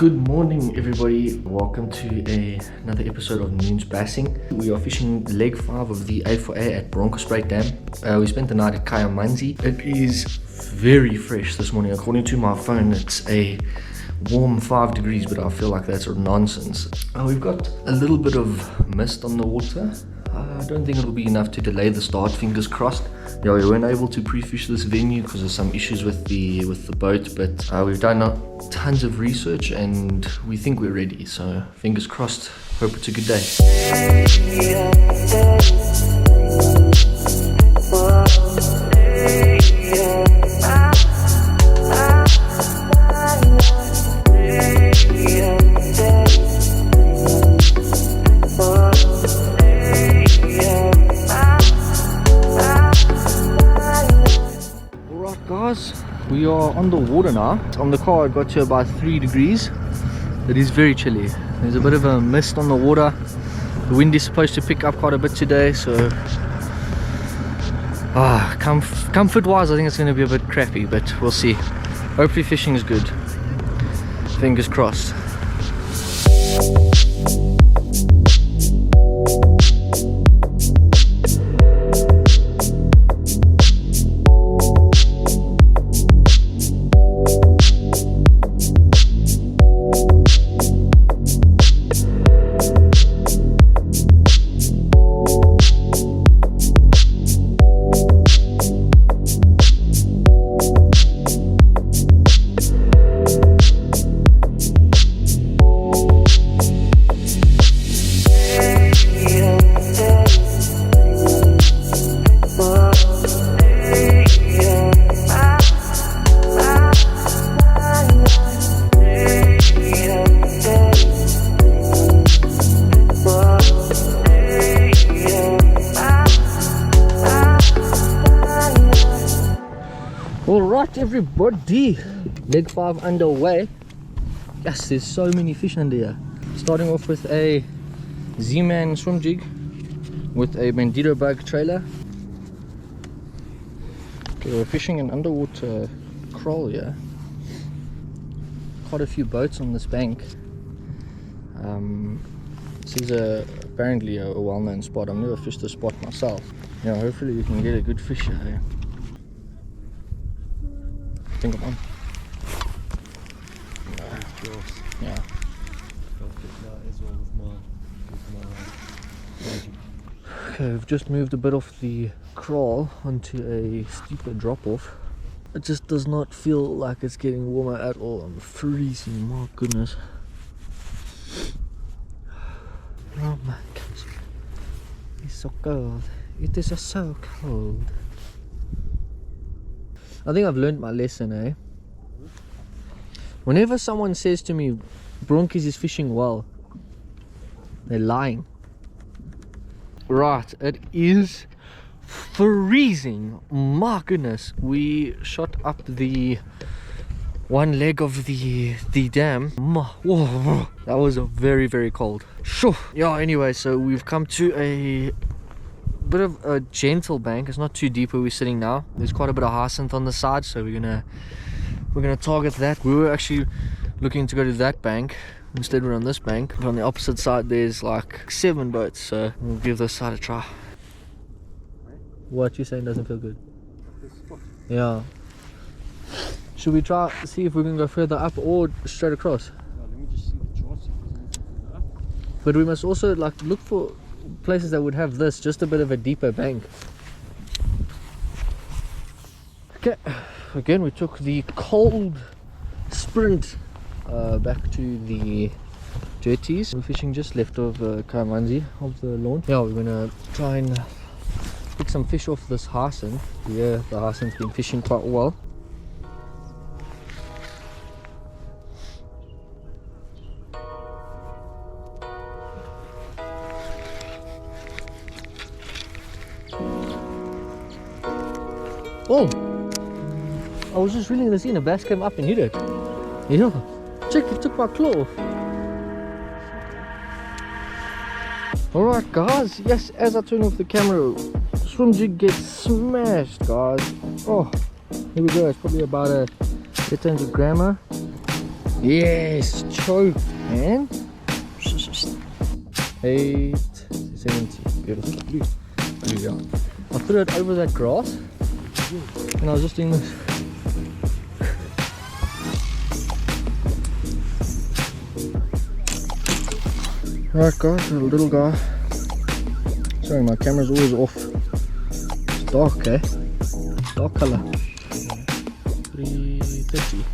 Good morning everybody, welcome to another episode of Noon's Bassing. We are fishing leg 5 of the A4A at Bronkhorstspruit Dam. We spent the night at Kayamandi. It is very fresh this morning. According to my phone it's a warm 5 degrees, but I feel like that's sort of nonsense. We've got a little bit of mist on the water. I don't think it'll be enough to delay the start, fingers crossed. Yeah, we weren't able to pre-fish this venue because of some issues with the boat, but we've done tons of research and we think we're ready, so fingers crossed. Hope it's a good day. We are on the water now. On the car it got to about 3 degrees. It is very chilly. There's a bit of a mist on the water. The wind is supposed to pick up quite a bit today, so comfort wise I think it's going to be a bit crappy, but we'll see. Hopefully fishing is good. Fingers crossed. Alright everybody, leg 5 underway. Yes, there's so many fish under here. Starting off with a Z-Man swim jig with a bandito bug trailer. Okay, we're fishing an underwater crawl here. Quite a few boats on this bank. This is apparently a well-known spot. I've never fished this spot myself. Yeah, hopefully we can get a good fish here. I think I'm on. Yeah. Okay, we've just moved a bit off the crawl onto a steeper drop off. It just does not feel like it's getting warmer at all. I'm freezing, my goodness. Oh my gosh, it's so cold. It is so cold. I think I've learned my lesson, eh? Whenever someone says to me, Bronkies is fishing well, they're lying. Right, it is freezing. My goodness. We shot up the one leg of the dam. Whoa, that was very, very cold. Sure. Yeah, anyway, so we've come to a bit of a gentle bank. It's not too deep where we're sitting now. There's quite a bit of hyacinth on the side, so we're gonna target that. We were actually looking to go to that bank. Instead we're on this bank, but on the opposite side there's like 7 boats, so we'll give this side a try. What you saying doesn't feel good? Yeah. Should we try see if we can go further up or straight across? Let me just see the charts. But we must also like look for places that would have this, just a bit of a deeper bank. Okay, again we took the cold sprint back to the jetties. We're fishing just left of Kayamandi of the launch. Yeah, we're gonna try and pick some fish off this hyacinth. Yeah, the hyacinth's been fishing quite well. Oh, I was just reeling this in, a bass came up and hit it. Yeah, check, it took my claw off. Alright guys, yes, as I turn off the camera, swim jig gets smashed guys. Oh, here we go, it's probably about a 800 grammer. Yes, choke, man. 8, 70. Beautiful. Blue. Yeah. I threw it over that grass and I was just doing this. Right guys, a little guy. Sorry, my camera's always off. It's dark, eh? Dark color. 330.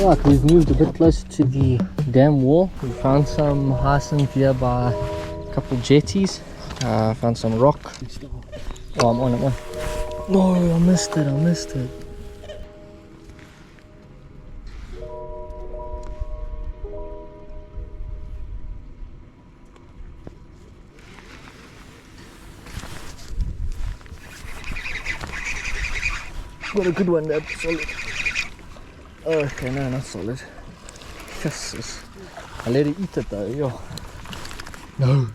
Right, we've moved a bit closer to the dam wall. We found some hyacinth here by a couple jetties. Found some rock. Oh, I'm on. No, I missed it. Got a good one there, solid. Okay, no, not solid. Jesus. I let it eat it though, yo. No.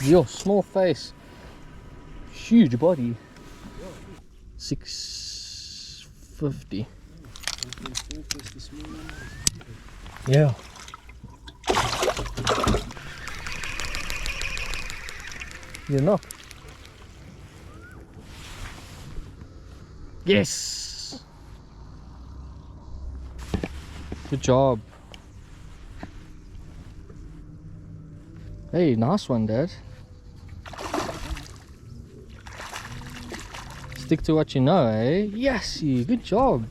Yo, small face. Huge body. 650. Yeah. You're not. Yes! Good job. Hey, nice one, Dad. Stick to what you know, eh? Yes, you. Good job.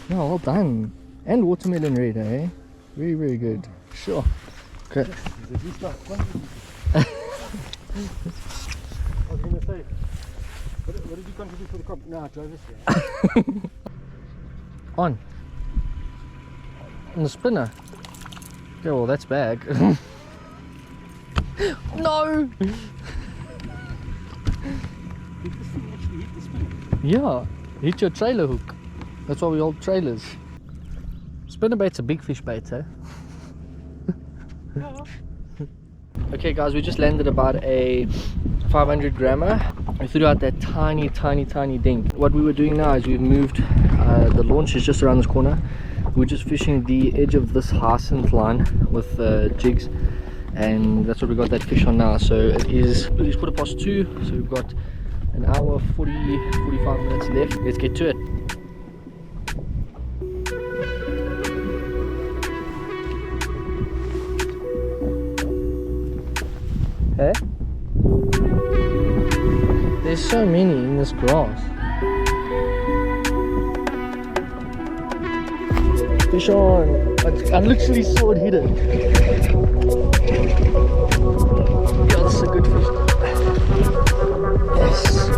Yeah, well done. And watermelon red, eh? Very, very good. Sure. Okay. I was going to say, what did you contribute for the crop? No, I drove this here. On the spinner. Yeah, well, that's bag. No! Did this thing actually hit the spinner? Yeah, hit your trailer hook. That's why we hold trailers. Spinnerbait's a big fish bait, eh? Yeah. Okay guys, we just landed about a 500 grammer. We threw out that tiny dink. What we were doing now is we've moved, the launch is just around this corner. We're just fishing the edge of this hyacinth line with jigs, and that's what we got that fish on now. So it is 2:15, so we've got an hour 45 minutes left. Let's get to it. Hey? There's so many in this grass. Fish on! I literally saw it hit it. Yeah, this is a good fish. Yes!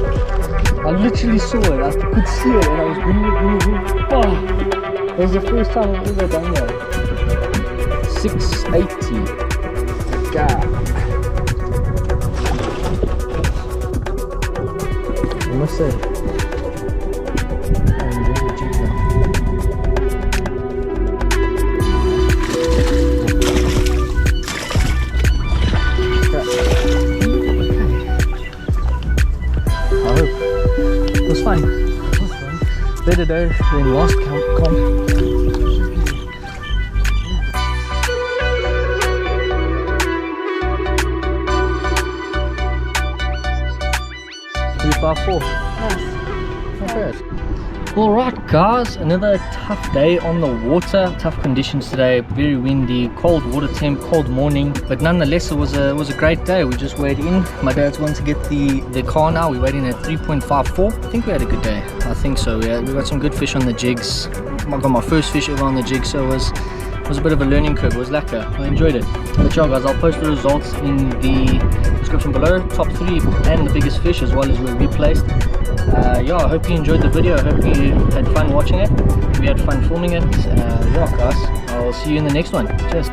I literally saw it. I could see it and I was bringing it. Oh! That was the first time I've ever done that. 680. God. I must say, I'm really cheap now. I hope it was fun. Better though than last comp. 354. Nice. Not bad. Alright guys, another tough day on the water. Tough conditions today, very windy, cold water temp, cold morning, but nonetheless it was a great day. We just weighed in. My dad's going to get the car now. We weighed in at 3.54. I think we had a good day. I think so. We got some good fish on the jigs. I got my first fish ever on the jig, so it was a bit of a learning curve. It was lacquer. I enjoyed it. But yeah guys, I'll post the results in the description below. Top 3 and the biggest fish, as well as where we placed. Yeah, I hope you enjoyed the video. I hope you had fun watching it. We had fun filming it. Yeah guys, I'll see you in the next one. Cheers.